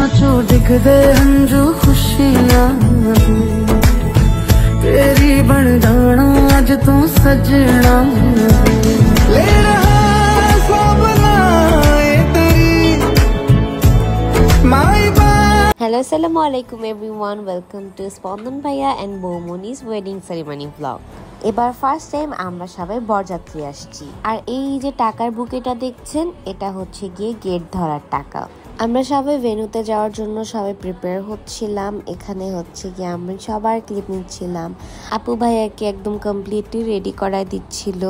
चो दिखदे हंजू खुशियां तेरी बन जाना अज तू सजना ले रहा सब नाए तेरी my Hello, assalamu alaikum everyone. Welcome to Spandan Bhaiya and Bomoni's wedding ceremony vlog. এবার ফার্স্ট টাইম আমরা সবাই বরযাত্রী আসছি আর এই যে টাকার বুকেটা দেখছেন এটা হচ্ছে গিয়ে গেট ধরার টাকা। আমরা সবাই ভেন্যুতে যাওয়ার জন্য সবাই প্রিপেয়ার হচ্ছিলাম। এখানে হচ্ছে গিয়ে আমরা সবার ক্লিপ নিচ্ছিলাম। আপু ভাইয়াকে একদম কমপ্লিটলি রেডি করায় দিচ্ছিল।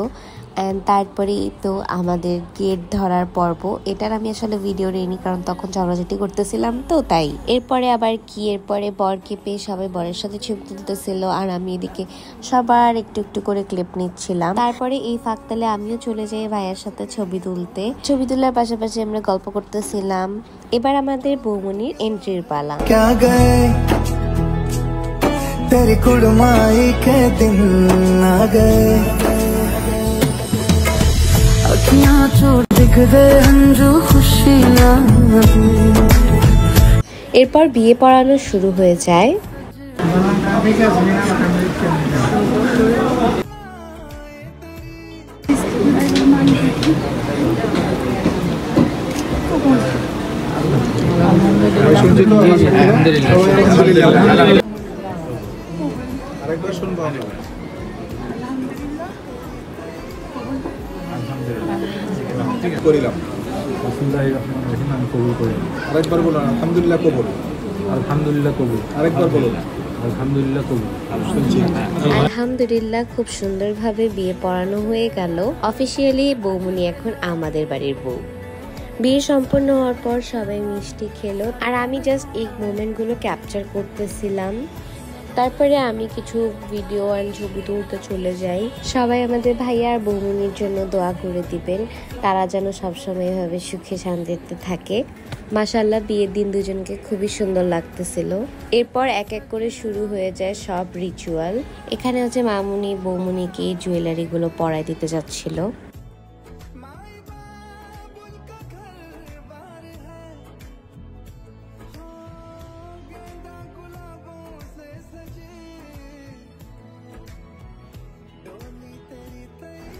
অ্যান্ড তারপরেই তো আমাদের গেট ধরার পর্ব। এটার আমি আসলে ভিডিও নিইনি কারণ তখন ঝগড়াঝাটি করতেছিলাম তো তাই। এরপরে আবার কি এরপরে বরকে পেয়ে সবাই বরের সাথে ছবি তুলতেছিল আর আমি এদিকে সবার একটু একটু করে ক্লিপ নিচ্ছিলাম। তারপরে এই ফাঁকতালে আমিও চলে যাই ভাইয়ের সাথে ছবি তুলতে। ছবি তোলার পাশাপাশি আমরা গল্প করতেছিলাম। এবার আমাদের বৌমনির এন্ট্রির পালা। तेरी कुड़माई के दिन आ गए अखियां चो दिखदे हंजू खुशियां এরপর বিয়ে পড়ানো শুরু হয়ে যায়। আলহামদুলিল্লাহ খুব সুন্দরভাবে বিয়ে পড়ানো হয়ে গেল। অফিসিয়ালি বৌমনি এখন আমাদের বাড়ির বউ। বিয়ে সম্পন্ন হওয়ার পর সবাই মিষ্টি খেলো আর আমি জাস্ট এই মোমেন্টগুলো ক্যাপচার করতেছিলাম। তারপরে আমি কিছু ভিডিও আর ছবি তুলতে চলে যাই। সবাই আমাদের ভাইয়া আর বৌমনির জন্য দোয়া করে দিবেন, তারা যেন সবসময় এভাবে সুখে শান্তিতে থাকে। মাশাআল্লাহ বিয়ের দিন দুজনকে খুবই সুন্দর লাগতেছিল। এরপর এক এক করে শুরু হয়ে যায় সব রিচুয়াল। এখানে হচ্ছে মামুনি বৌমনিকে জুয়েলারিগুলো পরায় দিতে যাচ্ছিল।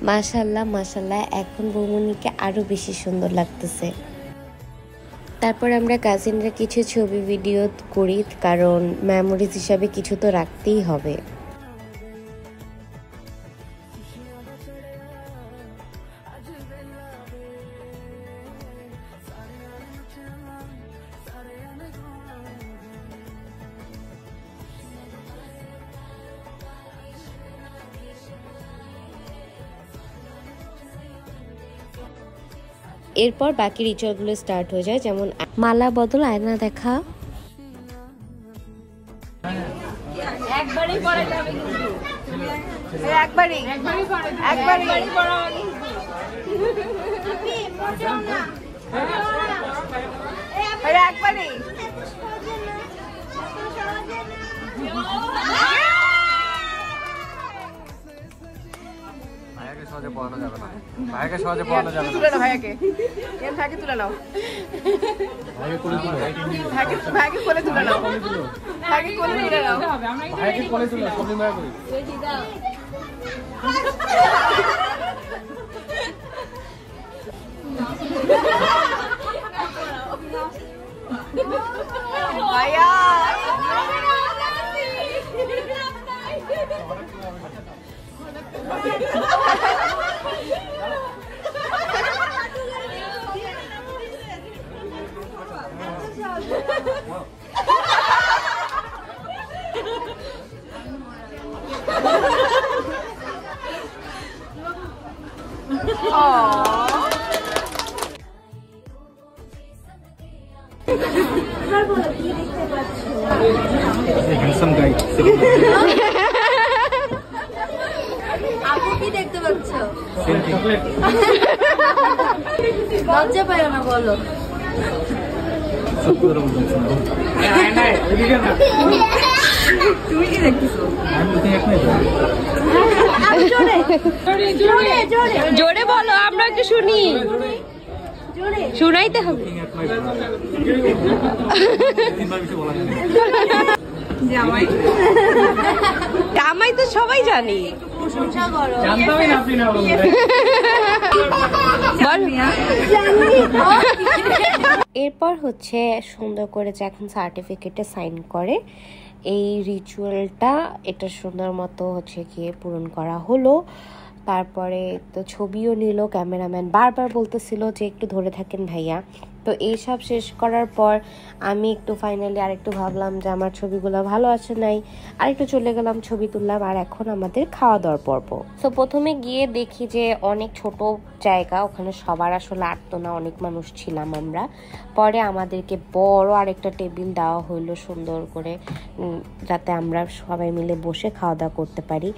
মাশাআল্লাহ মাশাআল্লাহ এখন বৌমনিকে আরো বেশি সুন্দর লাগতেছে। তারপর আমরা কাজিনরা কিছু ছবি ভিডিও করি কারণ মেমোরিজ হিসাবে কিছু তো রাখতেই হবে। এরপর বাকি রিচুয়ালগুলো স্টার্ট হয়ে যায়, যেমন মালা বদল, আয়না দেখা। ভাইকে সহজে পড়ানো যাবে না। তুলে নাও ভাইকে, ভাইকে তুলে নাও, ভাইকে কোলে তুলে, ভাইকে কোলে তুলে নাও, ভাইকে কোলে তুলে নাও, ভাইকে কোলে তুলে নাও, সব নিয়ে করি রেডি দাও। ভাইয়া handsome guy. আপু কি দেখতে পাচ্ছ? লজ্জা পায় না বলো। তুমি কি দেখতেছো? জোরে বলো, আমরা একটু শুনি। শোনাইতে হবে। জামাই তো সবাই জানি। এরপর হচ্ছে সুন্দর করে যে এখন সার্টিফিকেটে সাইন করে এই রিচুয়ালটা এটা সুন্দর মতো হচ্ছে গিয়ে পূরণ করা হলো। তারপরে তো ছবিও নিল, ক্যামেরাম্যান বারবার বলতেছিল যে একটু ধরে থাকেন ভাইয়া। তো এইসব শেষ করার পর আমি একটু ফাইনালি আরেকটু ভাবলাম যে আমার ছবিগুলো ভালো আছে নাই, আরেকটু চলে গেলাম ছবি তুললাম। আর এখন আমাদের খাওয়া দাওয়ার পর্ব। তো প্রথমে গিয়ে দেখি যে অনেক ছোট জায়গা, ওখানে সবার আসলে আটতো না, অনেক মানুষ ছিলাম আমরা। পরে আমাদেরকে বড় আরেকটা টেবিল দেওয়া হলো সুন্দর করে, যাতে আমরা সবাই মিলে বসে খাওয়া দাওয়া করতে পারি।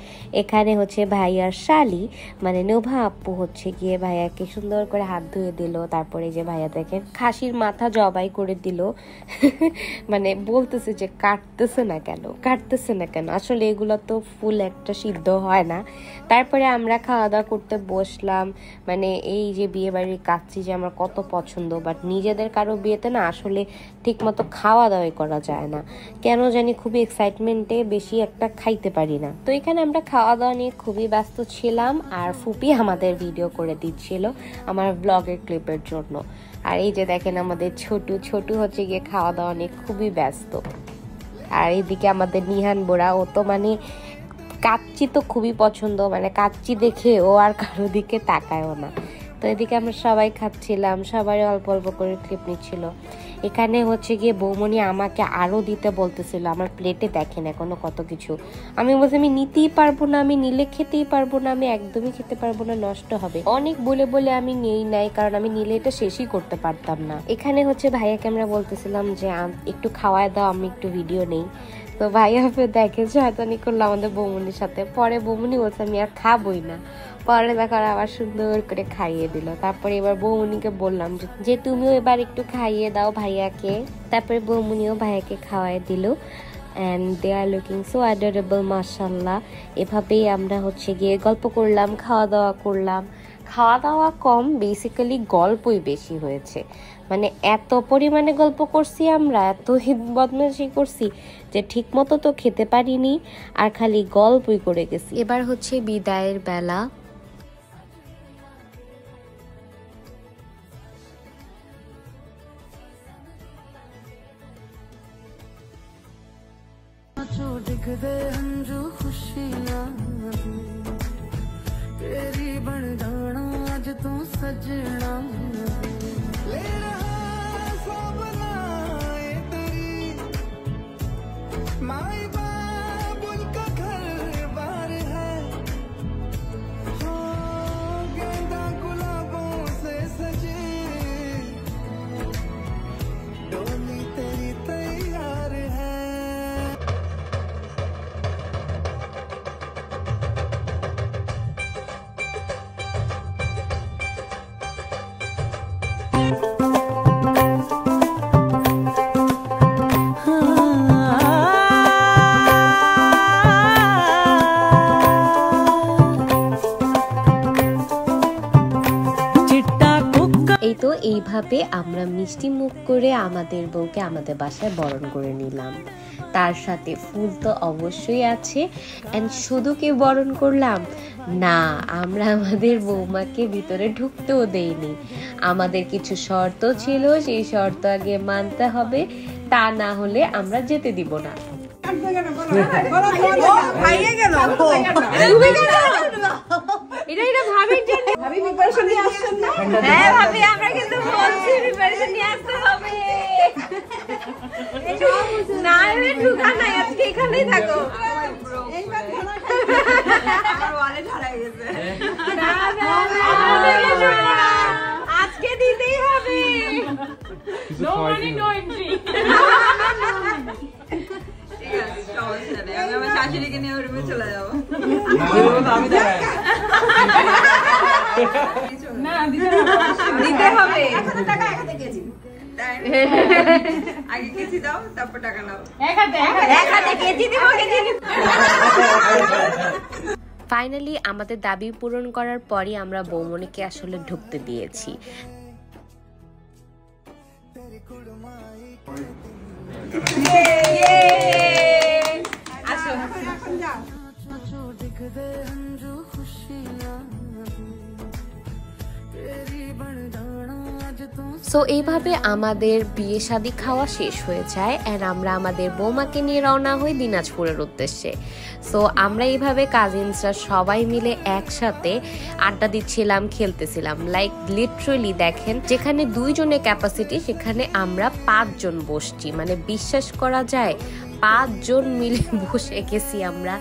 এখানে হচ্ছে ভাইয়ার শালি মানে নোভা আপু হচ্ছে গিয়ে ভাইয়াকে সুন্দর করে হাত ধুয়ে দিল। তারপরে যে ভাইয়া দেখেন খাসির মাথা জবাই করে দিল। মানে বলতেছে যে কাটতেছে না কেন, আসলে এগুলো তো ফুল একটা সিদ্ধ হয় না। তারপরে আমরা খাওয়া দাওয়া করতে বসলাম। মানে এই যে বিয়ে বাড়ির কাচ্চি যে আমার কত পছন্দ, বাট নিজেদের কারো বিয়েতে না আসলে ঠিক মতো খাওয়া দাওয়াই করা যায় না, কেন জানি খুবই এক্সাইটমেন্টে বেশি একটা খাইতে পারি না। তো এখানে আমরা খাওয়া দাওয়া নিয়ে খুবই ব্যস্ত ছিলাম, আর ফুপি আমাদের ভিডিও করে দিচ্ছিল আমার ব্লগের ক্লিপের জন্য। আর এই যে দেখেন আমাদের ছোটু হচ্ছে গিয়ে খাওয়া দাওয়া নিয়ে খুবই ব্যস্ত। আর এইদিকে আমাদের নিহান বোরা, ও তো মানে কাচ্চি তো খুবই পছন্দ, মানে কাচ্চি দেখে ও আর কারো দিকে তাকায়ও না। তো এদিকে আমরা সবাই খাচ্ছিলাম, সবাই অল্প অল্প করে ক্লিপ নিচ্ছিল। এখানে হচ্ছে গিয়ে বৌমনি আমাকে আরও দিতে বলতেছিল, আমার প্লেটে দেখেন এখনো কত কিছু। আমি বলছি আমি নিতেই পারবো না, আমি নিলে খেতেই পারবো না, আমি একদমই খেতে পারবো না, নষ্ট হবে। অনেক বলে আমি নেই নাই, কারণ আমি নিলে এটা শেষই করতে পারতাম না। এখানে হচ্ছে ভাইয়াকে আমরা বলতেছিলাম যে একটু খাওয়ায় দাও, আমি একটু ভিডিও নেই। তো ভাইয়া দেখে শয়তানি করলো আমাদের বৌমনির সাথে। পরে বৌমনি বলছে আমি আর খাবই না। পরে দেখার আবার সুন্দর করে খাইয়ে দিল। তারপরে এবার বৌমনিকে বললাম যে তুমিও এবার একটু খাইয়ে দাও ভাইয়াকে। তারপরে বৌমনিও ভাইয়াকে খাওয়াই দিল। And they are looking so adorable, মাশাআল্লাহ। এভাবেই আমরা হচ্ছে গিয়ে গল্প করলাম, খাওয়া দাওয়া করলাম। খাওয়া দাওয়া কম, বেসিক্যালি গল্পই বেশি হয়েছে। মানে এত পরিমাণে গল্প করছি আমরা, এত বদমাশি করছি যে ঠিক মতো তো খেতে পারিনি, আর খালি গল্পই করে গেছি। এবার হচ্ছে বিদায়ের বেলা। दिखदे हंजू खुशियां तेरी बन जाना अज तू सजना ले रहा सपना ये तेरी माई बाप उनका घर बार है हो गेंदा गुलाबों से सजे डोली तेरी तैयार है। তো এইভাবে আমরা মিষ্টি মুখ করে আমাদের বউকে আমাদের বাসায় বরণ করে নিলাম। তার সাথে ফুল তো অবশ্যই আছে। এন্ড শুধু কি বরণ করলাম না, আমরা আমাদের বৌমাকে ভিতরে ঢুকতেও দেইনি। আমাদের কিছু শর্ত ছিল, সেই শর্ত আগে মানতে হবে, তা না হলে আমরা যেতে দিব না। এটা ভাবির জন্য ভাবি প্রিপারেশন নিয়ে আসছেন না? হ্যাঁ ভাবি, আমরা কিন্তু বলছি প্রিপারেশন নিয়ে আসতে হবে। না রে ঢুকা নাই, আজকে এখানেই থাকো। আমার ওয়ালেট হারিয়ে গেছে। না না আজকে দিতেই হবে। No money no entry. আমি আমার শাশুড়িকে নিয়ে রুমে চলে যাবো। না দিতে হবে। 1000 টাকা এক হাতে কেজি, আগে কেজি দাও তারপর টাকা নাও। এক হাতে কেজি দিব, কেজি দিব। ফাইনালি আমাদের দাবি পূরণ করার পরই আমরা বৌমনিকে আসলে ঢুকতে দিয়েছি। আসো সো এইভাবে আমাদের বিয়ে শাদী খাওয়া শেষ হয়ে যায় অ্যান্ড আমরা আমাদের বৌমাকে নিয়ে রওনা হই দিনাজপুরের উদ্দেশ্যে। সো আমরা এইভাবে কাজিনসরা সবাই মিলে একসাথে আড্ডা দিচ্ছিলাম, খেলতেছিলাম। লাইক লিটারালি দেখেন, যেখানে 2 জনের ক্যাপাসিটি সেখানে আমরা 5 জন বসছি, মানে বিশ্বাস করা যায় 5 জন মিলে বসে গেছি আমরা,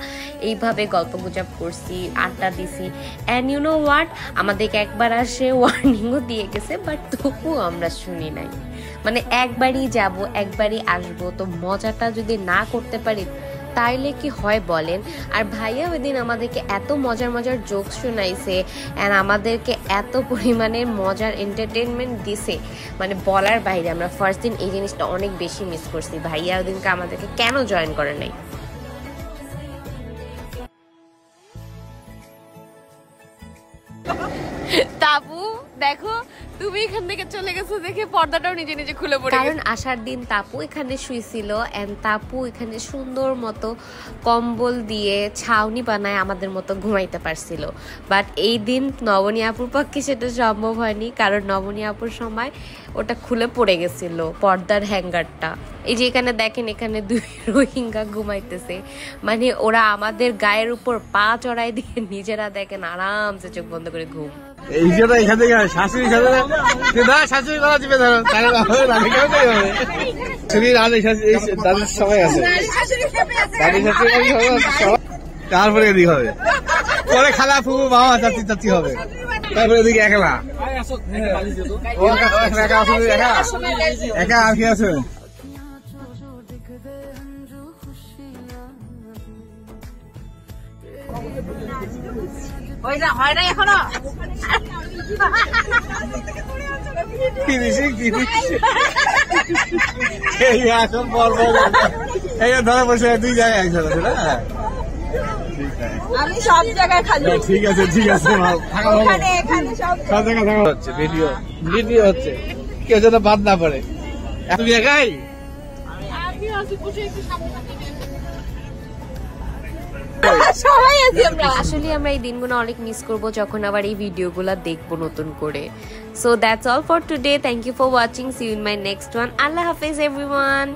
এইভাবে গল্প গুজব করছি, আড্ডা দিছি। অ্যান্ড ইউ নো হোয়াট, আমাদেরকে একবার আসে ওয়ার্নিংও দিয়ে গেছে, বাট তবুও আমরা শুনি নাই। মানে একবারই যাব, একবারই আসবো, তো মজাটা যদি না করতে পারি তাইলে কি হয় বলেন। আর ভাইয়া ওই দিন আমাদেরকে এত মজার মজার জোকস শোনাইছে অ্যান্ড আমাদেরকে এত পরিমাণে মজার এন্টারটেনমেন্ট দিছে, মানে বলার বাইরে। আমরা ফার্স্ট দিন এই জিনিসটা অনেক বেশি মিস করছি। ভাইয়া ওই দিনকে আমাদেরকে কেন জয়েন করে নাই। তাপু দেখো তুমি এখান থেকে চলে গেছো দেখে পর্দাটাও নিজে নিজে খুলে পড়ে গেছে। কারণ আসার দিন তাপু এখানে শুয়েছিল এন্ড তাপু এখানে সুন্দর মতো কম্বল দিয়ে ছাউনি বানায় আমাদের মতো ঘুমাইতে পারছিল। বাট এই দিন নবনী আপুর পক্ষে সেটা সম্ভব হয়নি, কারণ নবনী আপুর সময় ওটা খুলে পড়ে গেছিল পর্দার হ্যাঙ্গারটা। এই যে এখানে দেখেন, এখানে 2 রোহিঙ্গা ঘুমাইতেছে, মানে ওরা আমাদের গায়ের উপর পা চড়াই দিয়ে নিজেরা দেখেন আরামসে চোখ বন্ধ করে ঘুম। এই যে এখান থেকে শাশুড়ি সাথে শাশুড়ি করা দিবে, ধরো দাদির সবাই আছে, দাদির শাশুড়ি তারপরে এদিকে হবে, পরে খালা ফুবু বাবা চাচি চাচি হবে, তারপরে এদিকে একলা একা আর কি আছে। হয় না এখনো ধরা বসে 2 জায়গায় একসাথে আছে না। আমি সব জায়গায় খালি। ঠিক আছে ঠিক আছে, সব জায়গায় থাকা হচ্ছে, ভিডিও ভিডিও হচ্ছে, কেউ যেন বাদ না পড়ে। তুমি একাই আসলে আমরা এই দিনগুলো অনেক মিস করব যখন আবার এই ভিডিওগুলো দেখবো নতুন করে। So that's all for today, thank you for watching, see you in my next one. আল্লাহ হাফেজ এভরিওয়ান।